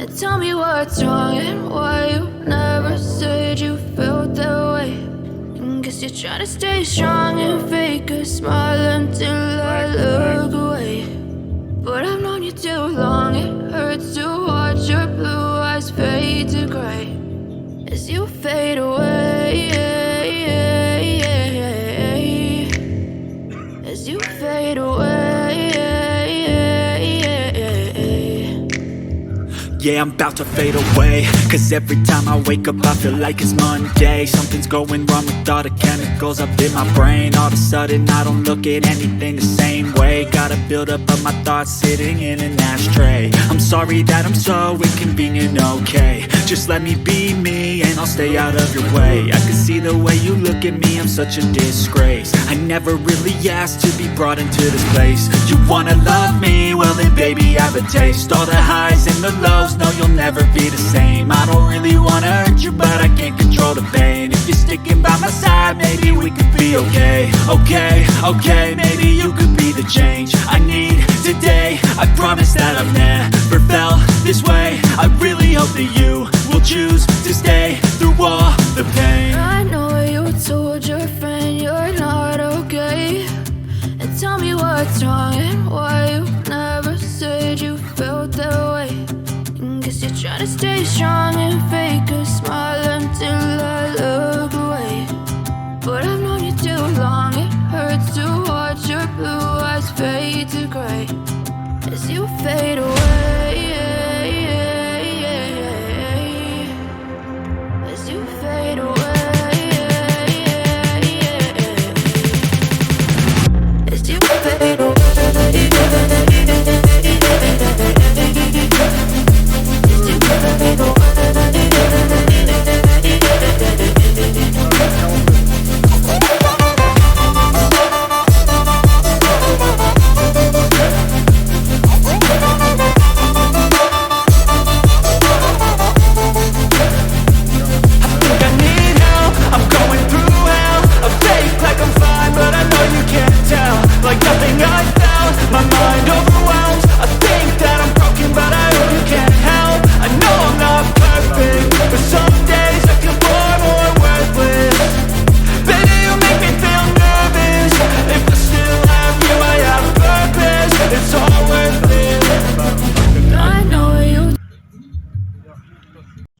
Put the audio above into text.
And tell me what's wrong and why you never said you felt that way. And guess you're trying to stay strong and fake a smile until I look away. But I've known you too long, it hurts to watch your blue eyes fade to gray as you fade away, as you fade away. Yeah, I'm about to fade away, cause every time I wake up I feel like it's Monday. Something's going wrong with all the chemicals up in my brain. All of a sudden I don't look at anything the same way. Gotta build up of my thoughts sitting in an ashtray. I'm sorry that I'm so inconvenient, okay. Just let me be me and I'll stay out of your way. I can see the way you look at me, I'm such a disgrace. I never really asked to be brought into this place. You wanna love me? Well then baby have a taste. All the highs and the lows, no, you'll never be the same. I don't really wanna hurt you, but I can't control the pain. If you're sticking by my side, maybe we could be okay. Okay, maybe you could be the change I need today. I promise that I've never felt this way. I really hope that you will choose to stay through all the pain. I know you told your friend you're not okay. And tell me what's wrong and why you never said you felt that way. Guess you're trying to stay strong and fake a smile until I look away. But I've known you too long, it hurts to watch your blue eyes fade to gray as you fade away, as you fade away, as you fade away. As you fade away.